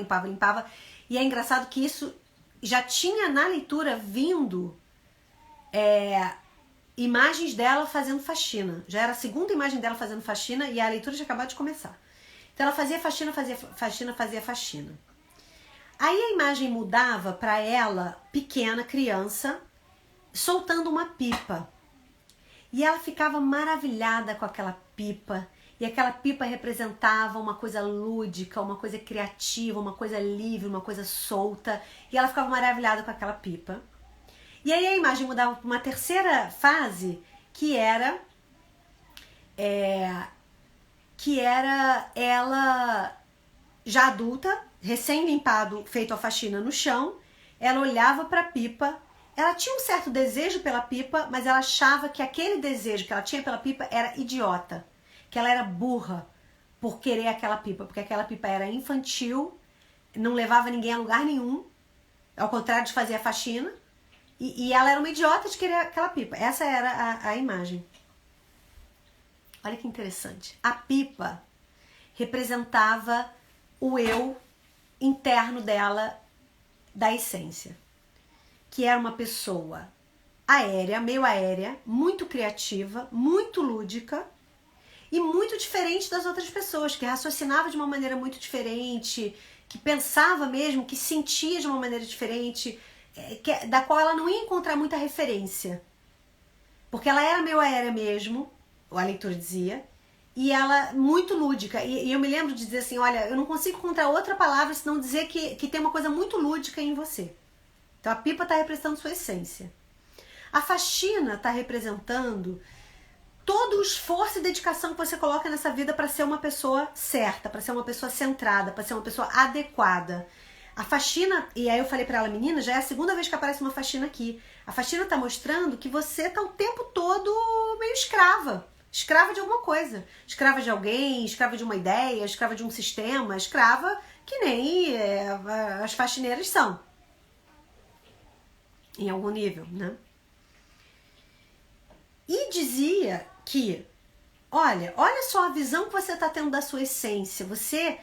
E é engraçado que isso já tinha na leitura vindo imagens dela fazendo faxina. Já era a segunda imagem dela fazendo faxina e a leitura já acabou de começar. Então ela fazia faxina. Aí a imagem mudava para ela, pequena, criança, soltando uma pipa. E ela ficava maravilhada com aquela pipa. E aquela pipa representava uma coisa lúdica, uma coisa criativa, uma coisa livre, uma coisa solta. E ela ficava maravilhada com aquela pipa. E aí a imagem mudava para uma terceira fase, que era ela já adulta, recém-limpado, feito a faxina no chão, ela olhava para a pipa, ela tinha um certo desejo pela pipa, mas ela achava que aquele desejo que ela tinha pela pipa era idiota, que ela era burra por querer aquela pipa, porque aquela pipa era infantil, não levava ninguém a lugar nenhum, ao contrário de fazer a faxina, e ela era uma idiota de querer aquela pipa. Essa era a imagem. Olha que interessante. A pipa representava o eu interno dela, da essência, que era uma pessoa aérea, meio aérea, muito criativa, muito lúdica e muito diferente das outras pessoas, que raciocinava de uma maneira muito diferente, que pensava mesmo, que sentia de uma maneira diferente, da qual ela não ia encontrar muita referência. Porque ela era meio aérea mesmo, a leitura dizia, e ela muito lúdica. E eu me lembro de dizer assim, olha, eu não consigo encontrar outra palavra senão dizer que tem uma coisa muito lúdica em você. Então a pipa está representando sua essência. A faxina está representando todo o esforço e dedicação que você coloca nessa vida para ser uma pessoa certa, para ser uma pessoa centrada, para ser uma pessoa adequada. A faxina, e aí eu falei para ela, menina, já é a segunda vez que aparece uma faxina aqui. A faxina está mostrando que você está o tempo todo meio escrava. Escrava de alguma coisa. Escrava de alguém, escrava de uma ideia, escrava de um sistema, escrava que nem as faxineiras são. Em algum nível, né? E dizia que, olha só a visão que você está tendo da sua essência. Você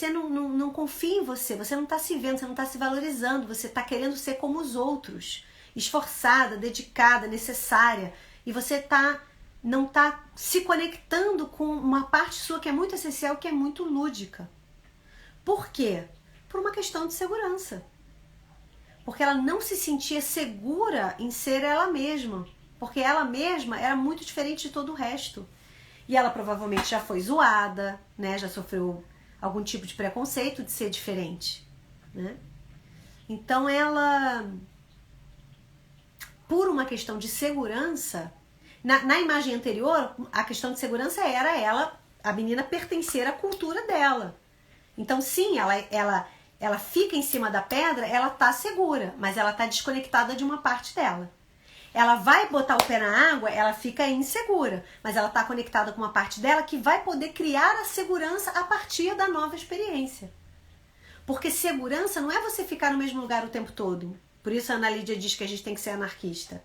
não confia em você, você não está se vendo, você não está se valorizando, você está querendo ser como os outros, esforçada, dedicada, necessária, e você não está se conectando com uma parte sua que é muito essencial, que é muito lúdica. Por quê? Por uma questão de segurança. Porque ela não se sentia segura em ser ela mesma, porque ela mesma era muito diferente de todo o resto. E ela provavelmente já foi zoada, né? Já sofreu algum tipo de preconceito de ser diferente, né? Então ela, por uma questão de segurança, na imagem anterior, a questão de segurança era a menina pertencer à cultura dela. Então sim, ela fica em cima da pedra, ela tá segura, mas ela tá desconectada de uma parte dela. Ela vai botar o pé na água, ela fica insegura, mas ela está conectada com uma parte dela que vai poder criar a segurança a partir da nova experiência. Porque segurança não é você ficar no mesmo lugar o tempo todo. Por isso a Ana Lídia diz que a gente tem que ser anarquista.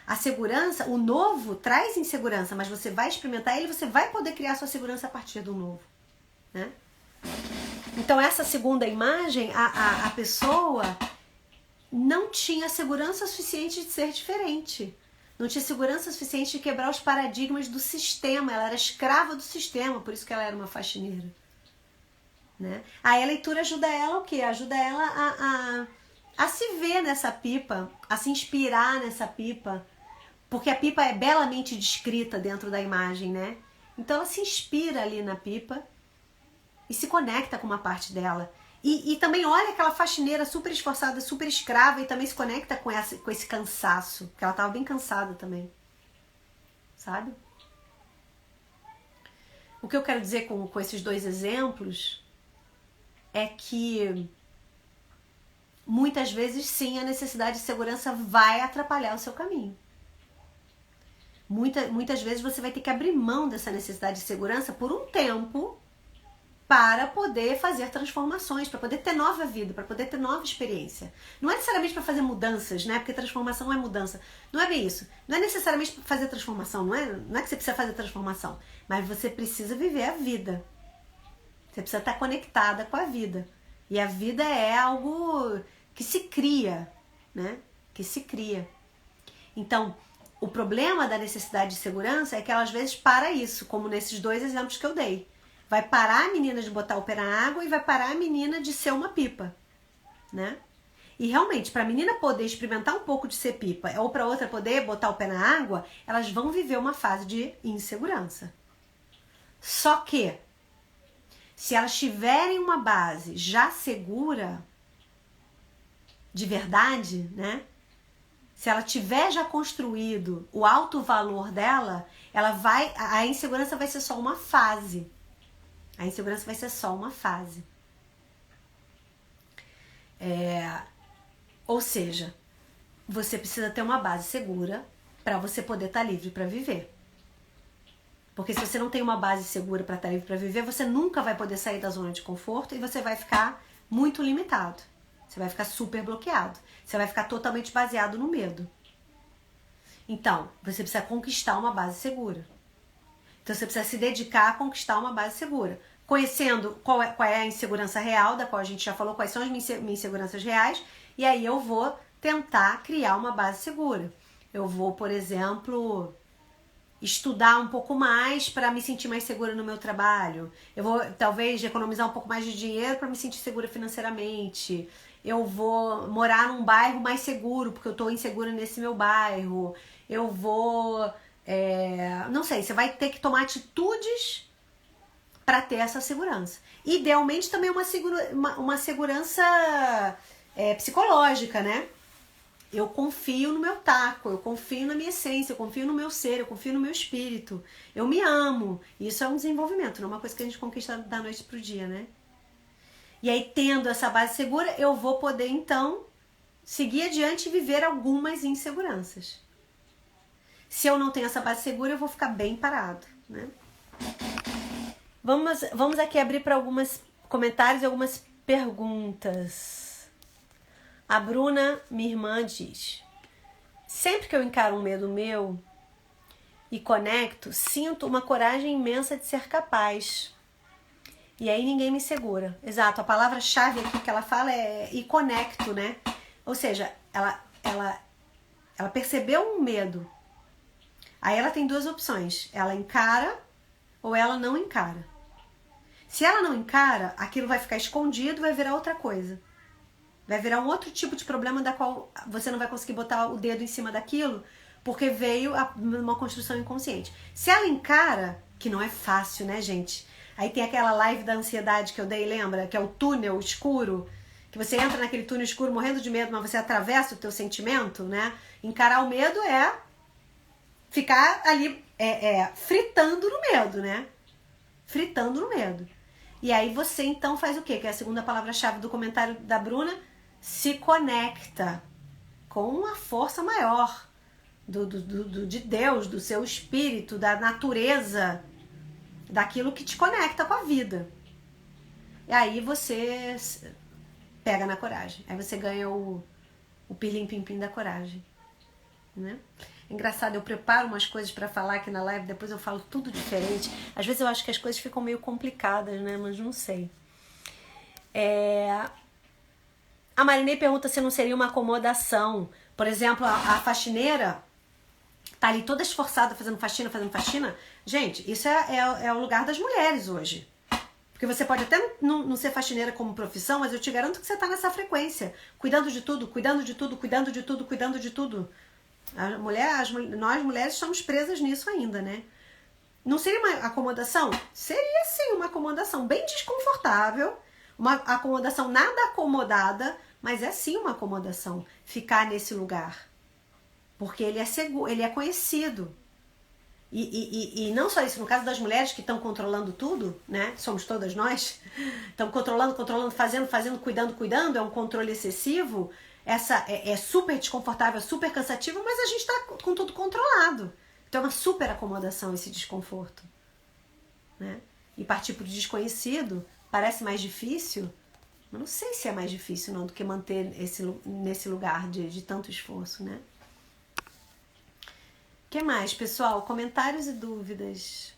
A segurança, o novo traz insegurança, mas você vai experimentar ele, você vai poder criar sua segurança a partir do novo, né? Então essa segunda imagem, a pessoa não tinha segurança suficiente de ser diferente. Não tinha segurança suficiente de quebrar os paradigmas do sistema. Ela era escrava do sistema, por isso que ela era uma faxineira. Né? Aí a leitura ajuda ela o quê? Ajuda ela a se ver nessa pipa, a se inspirar nessa pipa. Porque a pipa é belamente descrita dentro da imagem, né? Então ela se inspira ali na pipa e se conecta com uma parte dela. E também olha aquela faxineira super esforçada, super escrava e também se conecta com esse cansaço, porque ela estava bem cansada também, sabe? O que eu quero dizer com esses dois exemplos é que muitas vezes sim a necessidade de segurança vai atrapalhar o seu caminho. Muitas vezes você vai ter que abrir mão dessa necessidade de segurança por um tempo para poder fazer transformações, para poder ter nova vida, para poder ter nova experiência. Não é necessariamente para fazer mudanças, né? Porque transformação é mudança. Não é bem isso. Não é necessariamente para fazer transformação, não é que você precisa fazer transformação, mas você precisa viver a vida. Você precisa estar conectada com a vida. E a vida é algo que se cria, né? Que se cria. Então, o problema da necessidade de segurança é que ela às vezes para isso, como nesses dois exemplos que eu dei. Vai parar a menina de botar o pé na água e vai parar a menina de ser uma pipa, né? E realmente, para a menina poder experimentar um pouco de ser pipa ou para outra poder botar o pé na água, elas vão viver uma fase de insegurança. Só que, se elas tiverem uma base já segura, de verdade, né? Se ela tiver já construído o alto valor dela, a insegurança vai ser só uma fase. A insegurança vai ser só uma fase. Ou seja, você precisa ter uma base segura para você poder estar livre para viver. Porque se você não tem uma base segura para estar livre para viver, você nunca vai poder sair da zona de conforto e você vai ficar muito limitado. Você vai ficar super bloqueado. Você vai ficar totalmente baseado no medo. Então, você precisa conquistar uma base segura. Então, você precisa se dedicar a conquistar uma base segura. Conhecendo qual é a insegurança real, da qual a gente já falou, quais são as minhas inseguranças reais, e aí eu vou tentar criar uma base segura. Eu vou, por exemplo, estudar um pouco mais para me sentir mais segura no meu trabalho. Eu vou, talvez, economizar um pouco mais de dinheiro para me sentir segura financeiramente. Eu vou morar num bairro mais seguro, porque eu estou insegura nesse meu bairro. Eu vou... não sei, você vai ter que tomar atitudes para ter essa segurança. Idealmente também uma segurança psicológica, né? Eu confio no meu taco, eu confio na minha essência, eu confio no meu ser, eu confio no meu espírito. Eu me amo. Isso é um desenvolvimento, não é uma coisa que a gente conquista da noite pro dia, né? E aí, tendo essa base segura, eu vou poder, então, seguir adiante e viver algumas inseguranças. Se eu não tenho essa base segura, eu vou ficar bem parado, né? Vamos aqui abrir para alguns comentários e algumas perguntas. A Bruna, minha irmã, diz: sempre que eu encaro um medo meu e conecto, sinto uma coragem imensa de ser capaz. E aí ninguém me segura. Exato, a palavra-chave aqui que ela fala é e conecto, né? Ou seja, ela percebeu um medo. Aí ela tem duas opções. Ela encara ou ela não encara. Se ela não encara, aquilo vai ficar escondido, vai virar outra coisa. Vai virar um outro tipo de problema da qual você não vai conseguir botar o dedo em cima daquilo, porque veio uma construção inconsciente. Se ela encara, que não é fácil, né, gente? Aí tem aquela live da ansiedade que eu dei, lembra? Que é o túnel escuro, que você entra naquele túnel escuro morrendo de medo, mas você atravessa o teu sentimento, né? Encarar o medo é ficar ali fritando no medo, né? Fritando no medo. E aí você então faz o quê? Que é a segunda palavra-chave do comentário da Bruna: se conecta com uma força maior de Deus, do seu espírito, da natureza, daquilo que te conecta com a vida. E aí você pega na coragem. Aí você ganha o pirlim-pim-pim da coragem, né? Engraçado, eu preparo umas coisas pra falar aqui na live, depois eu falo tudo diferente. Às vezes eu acho que as coisas ficam meio complicadas, né? Mas não sei. A Marinei pergunta se não seria uma acomodação. Por exemplo, a faxineira tá ali toda esforçada fazendo faxina. Gente, isso é o lugar das mulheres hoje. Porque você pode até não ser faxineira como profissão, mas eu te garanto que você tá nessa frequência. Cuidando de tudo, cuidando de tudo, cuidando de tudo, cuidando de tudo. Nós mulheres estamos presas nisso ainda, né? Não seria uma acomodação? Seria sim uma acomodação bem desconfortável, uma acomodação nada acomodada, mas é sim uma acomodação ficar nesse lugar, porque ele é seguro, ele é conhecido. E não só isso, no caso das mulheres que estão controlando tudo, né? Somos todas nós, estão controlando, fazendo, cuidando, é um controle excessivo. Essa é super desconfortável, super cansativo, mas a gente está com tudo controlado. Então é uma super acomodação esse desconforto, né? E partir para o desconhecido parece mais difícil, mas não sei se é mais difícil não do que manter nesse lugar de tanto esforço, né? O que mais, pessoal? Comentários e dúvidas?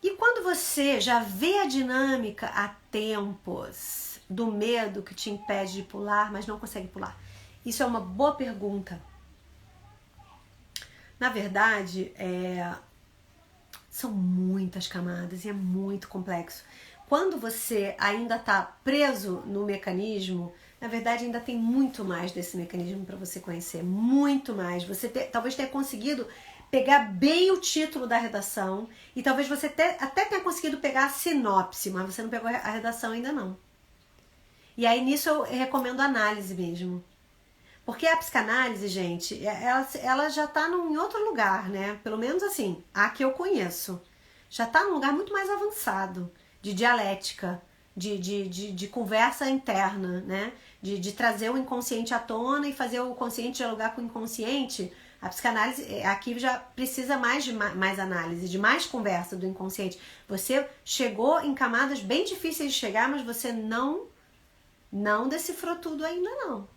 E quando você já vê a dinâmica há tempos do medo que te impede de pular, mas não consegue pular? Isso é uma boa pergunta. Na verdade, são muitas camadas e é muito complexo. Quando você ainda está preso no mecanismo, na verdade ainda tem muito mais desse mecanismo para você conhecer, muito mais. Você talvez tenha conseguido pegar bem o título da redação e talvez você até tenha conseguido pegar a sinopse, mas você não pegou a redação ainda não. E aí nisso eu recomendo análise mesmo. Porque a psicanálise, gente, ela já tá em outro lugar, né? Pelo menos assim, a que eu conheço. Já tá num lugar muito mais avançado, de dialética, de conversa interna, né? De trazer o inconsciente à tona e fazer o consciente dialogar com o inconsciente. A psicanálise aqui já precisa mais de mais análise, de mais conversa do inconsciente. Você chegou em camadas bem difíceis de chegar, mas você não decifrou tudo ainda não.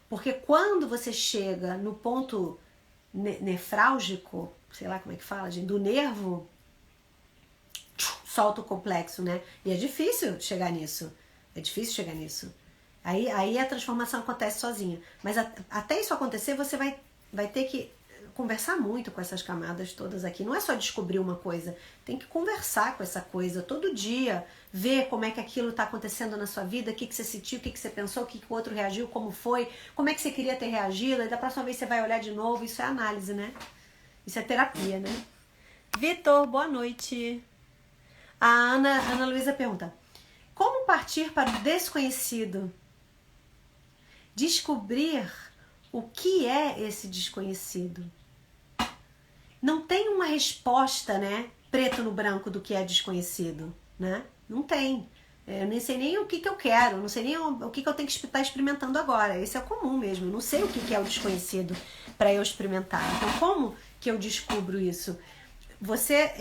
Porque quando você chega no ponto nefrálgico, sei lá como é que fala, gente, do nervo, solta o complexo, né? E é difícil chegar nisso. É difícil chegar nisso. Aí a transformação acontece sozinha. Mas até isso acontecer, você vai ter que conversar muito com essas camadas todas aqui. Não é só descobrir uma coisa. Tem que conversar com essa coisa todo dia. Ver como é que aquilo está acontecendo na sua vida, o que você sentiu, o que você pensou, o que o outro reagiu, como foi, como é que você queria ter reagido. E da próxima vez você vai olhar de novo. Isso é análise, né? Isso é terapia, né? Vitor, boa noite. A Ana Luísa pergunta: como partir para o desconhecido? Descobrir o que é esse desconhecido. Não tem uma resposta, né, preto no branco do que é desconhecido, né? Não tem. Eu nem sei nem o que eu quero, não sei nem o que eu tenho que estar experimentando agora. Esse é o comum mesmo. Eu não sei o que é o desconhecido para eu experimentar. Então, como que eu descubro isso? Você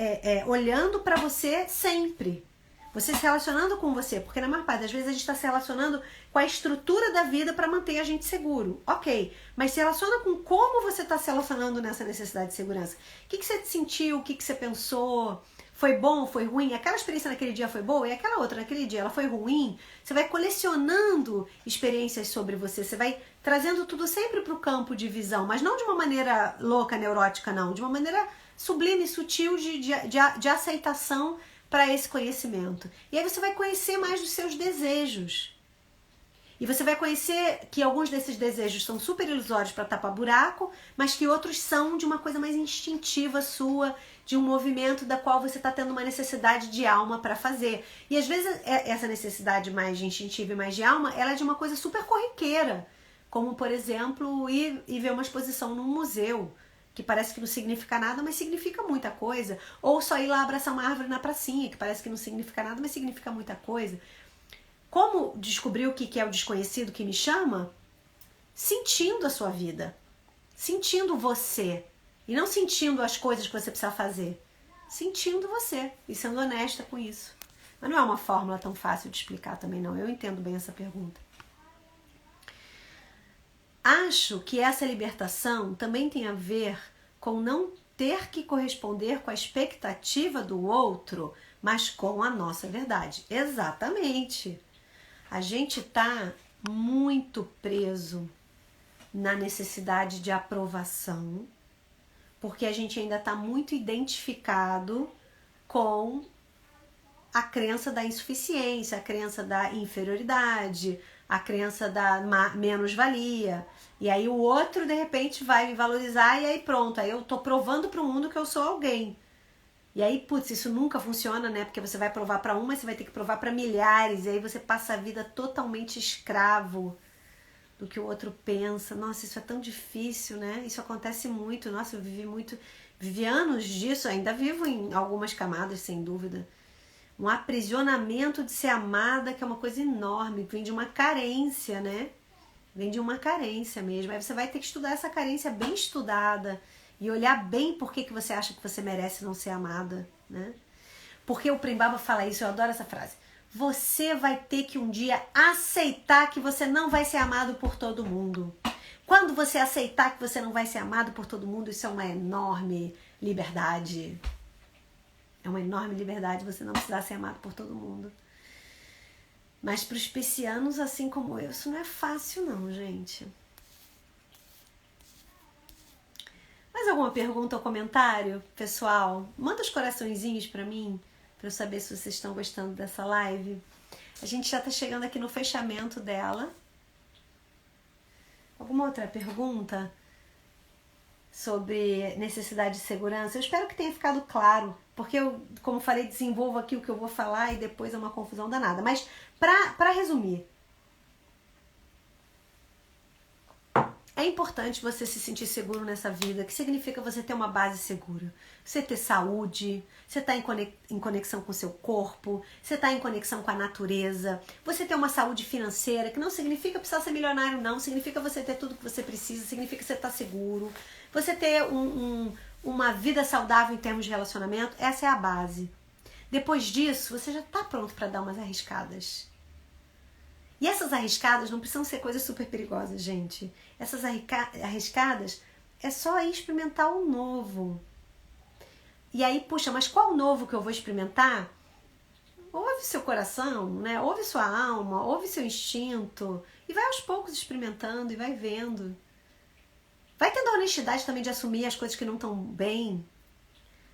olhando para você sempre. Você se relacionando com você, porque na maior parte das vezes a gente está se relacionando com a estrutura da vida para manter a gente seguro. Ok, mas se relaciona com como você está se relacionando nessa necessidade de segurança. O que você sentiu, o que você pensou, foi bom, foi ruim? Aquela experiência naquele dia foi boa e aquela outra naquele dia ela foi ruim? Você vai colecionando experiências sobre você, você vai trazendo tudo sempre para o campo de visão, mas não de uma maneira louca, neurótica, não, de uma maneira sublime, sutil de aceitação para esse conhecimento. E aí você vai conhecer mais dos seus desejos. E você vai conhecer que alguns desses desejos são super ilusórios para tapar buraco, mas que outros são de uma coisa mais instintiva sua, de um movimento da qual você está tendo uma necessidade de alma para fazer. E às vezes essa necessidade mais instintiva e mais de alma, ela é de uma coisa super corriqueira, como por exemplo ir ver uma exposição num museu, que parece que não significa nada, mas significa muita coisa. Ou só ir lá abraçar uma árvore na pracinha, que parece que não significa nada, mas significa muita coisa. Como descobrir o que é o desconhecido que me chama? Sentindo a sua vida. Sentindo você. E não sentindo as coisas que você precisa fazer. Sentindo você. E sendo honesta com isso. Mas não é uma fórmula tão fácil de explicar também, não. Eu entendo bem essa pergunta. Acho que essa libertação também tem a ver com não ter que corresponder com a expectativa do outro, mas com a nossa verdade. Exatamente. A gente está muito preso na necessidade de aprovação, porque a gente ainda está muito identificado com a crença da insuficiência, a crença da inferioridade, a crença da menos-valia. E aí o outro, de repente, vai me valorizar e aí pronto, aí eu tô provando pro mundo que eu sou alguém. E aí, putz, isso nunca funciona, né? Porque você vai provar para uma, você vai ter que provar para milhares, e aí você passa a vida totalmente escravo do que o outro pensa. Nossa, isso é tão difícil, né? Isso acontece muito. Nossa, eu vivi anos disso, ainda vivo em algumas camadas, sem dúvida. Um aprisionamento de ser amada, que é uma coisa enorme, vem de uma carência, né? Vem de uma carência mesmo. Aí você vai ter que estudar essa carência bem estudada e olhar bem por que você acha que você merece não ser amada, né? Porque o Prem Baba fala isso, eu adoro essa frase. Você vai ter que um dia aceitar que você não vai ser amado por todo mundo. Quando você aceitar que você não vai ser amado por todo mundo, isso é uma enorme liberdade. É uma enorme liberdade você não precisar ser amado por todo mundo. Mas para os piscianos, assim como eu, isso não é fácil não, gente. Mais alguma pergunta ou comentário, pessoal? Manda os coraçõezinhos para mim, para eu saber se vocês estão gostando dessa live. A gente já está chegando aqui no fechamento dela. Alguma outra pergunta? sobre necessidade de segurança. Eu espero que tenha ficado claro, porque eu, como falei, desenvolvo aqui o que eu vou falar e depois é uma confusão danada. Mas, para resumir, é importante você se sentir seguro nessa vida, que significa você ter uma base segura. Você ter saúde, você estar em conexão com o seu corpo, você estar em conexão com a natureza, você ter uma saúde financeira, que não significa precisar ser milionário, não. Significa você ter tudo que você precisa, significa você estar seguro. Você ter uma vida saudável em termos de relacionamento, essa é a base. Depois disso, você já está pronto para dar umas arriscadas. E essas arriscadas não precisam ser coisas super perigosas, gente. Essas arriscadas é só ir experimentar o novo. E aí, puxa, mas qual novo que eu vou experimentar? Ouve seu coração, né? Ouve sua alma, ouve seu instinto. E vai aos poucos experimentando e vai vendo. Vai tendo a honestidade também de assumir as coisas que não estão bem.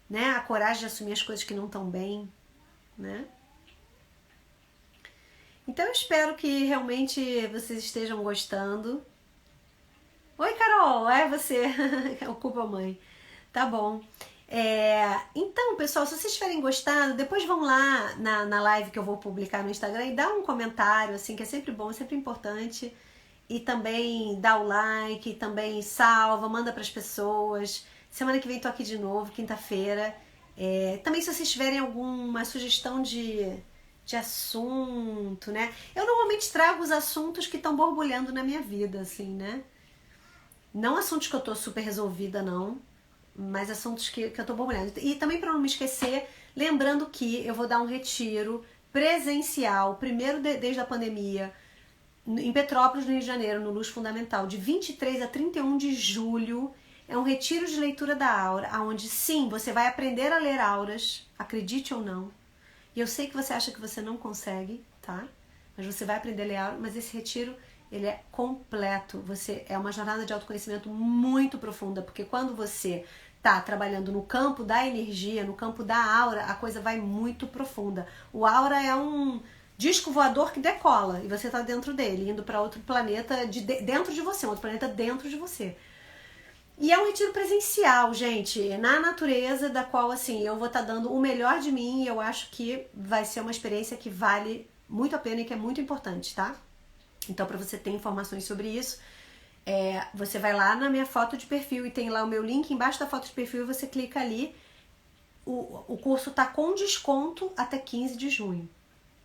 Né? A coragem de assumir as coisas que não estão bem. Né? Então eu espero que realmente vocês estejam gostando. Oi, Carol, é você. Ocupa a mãe. Tá bom. Então, pessoal, se vocês tiverem gostado, depois vão lá na live que eu vou publicar no Instagram e dá um comentário, assim, que é sempre bom, é sempre importante. E também dá o like, também salva, manda pras pessoas. Semana que vem tô aqui de novo, quinta-feira. Também se vocês tiverem alguma sugestão de assunto, né? Eu normalmente trago os assuntos que estão borbulhando na minha vida, assim, né? Não assuntos que eu tô super resolvida, não, mas assuntos que eu tô borbulhando. E também para não me esquecer, lembrando que eu vou dar um retiro presencial, primeiro desde a pandemia, em Petrópolis, no Rio de Janeiro, no Luz Fundamental, de 23 a 31 de julho. É um retiro de leitura da aura, onde sim, você vai aprender a ler auras, acredite ou não. E eu sei que você acha que você não consegue, tá? Mas você vai aprender a ler aura, mas esse retiro, ele é completo. É uma jornada de autoconhecimento muito profunda, porque quando você tá trabalhando no campo da energia, no campo da aura, a coisa vai muito profunda. O aura é um disco voador que decola e você tá dentro dele, indo para outro planeta dentro de você, um outro planeta dentro de você. E é um retiro presencial, gente, na natureza, da qual, assim, eu vou estar dando o melhor de mim e eu acho que vai ser uma experiência que vale muito a pena e que é muito importante, tá? Então, para você ter informações sobre isso, você vai lá na minha foto de perfil e tem lá o meu link embaixo da foto de perfil e você clica ali. O curso tá com desconto até 15 de junho,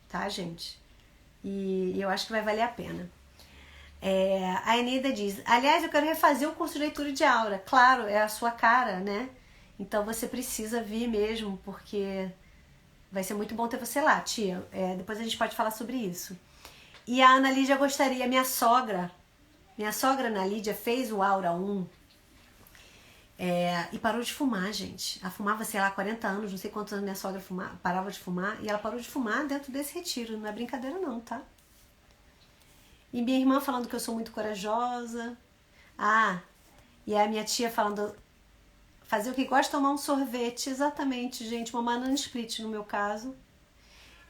tá, gente? E eu acho que vai valer a pena. A Eneida diz, aliás, eu quero refazer o curso de leitura de aura. Claro, é a sua cara, né? Então você precisa vir mesmo, porque vai ser muito bom ter você lá, tia. Depois a gente pode falar sobre isso. E a Ana Lídia gostaria, minha sogra Ana Lídia fez o Aura 1 e parou de fumar, gente. Ela fumava, sei lá, 40 anos, não sei quantos anos minha sogra parava de fumar, e ela parou de fumar dentro desse retiro. Não é brincadeira não, tá? E minha irmã falando que eu sou muito corajosa. E a minha tia falando, fazer o que gosta, tomar um sorvete. Exatamente, gente, uma banana split no meu caso.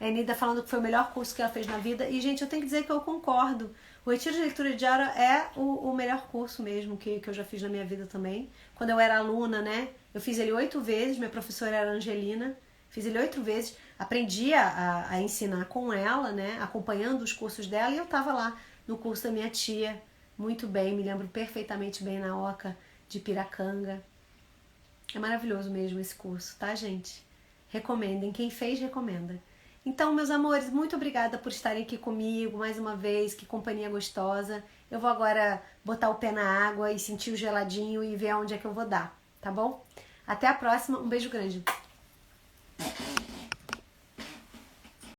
A Enida falando que foi o melhor curso que ela fez na vida. E, gente, eu tenho que dizer que eu concordo. O retiro de leitura de aura é o melhor curso mesmo que eu já fiz na minha vida também. Quando eu era aluna, né, eu fiz ele 8 vezes. Minha professora era a Angelina. Fiz ele 8 vezes. Aprendi a ensinar com ela, né, acompanhando os cursos dela. E eu tava lá no curso da minha tia, muito bem, me lembro perfeitamente bem, na Oca de Piracanga. É maravilhoso mesmo esse curso, tá, gente? Recomendem, quem fez, recomenda. Então, meus amores, muito obrigada por estarem aqui comigo mais uma vez, que companhia gostosa. Eu vou agora botar o pé na água e sentir o geladinho e ver aonde é que eu vou dar, tá bom? Até a próxima, um beijo grande.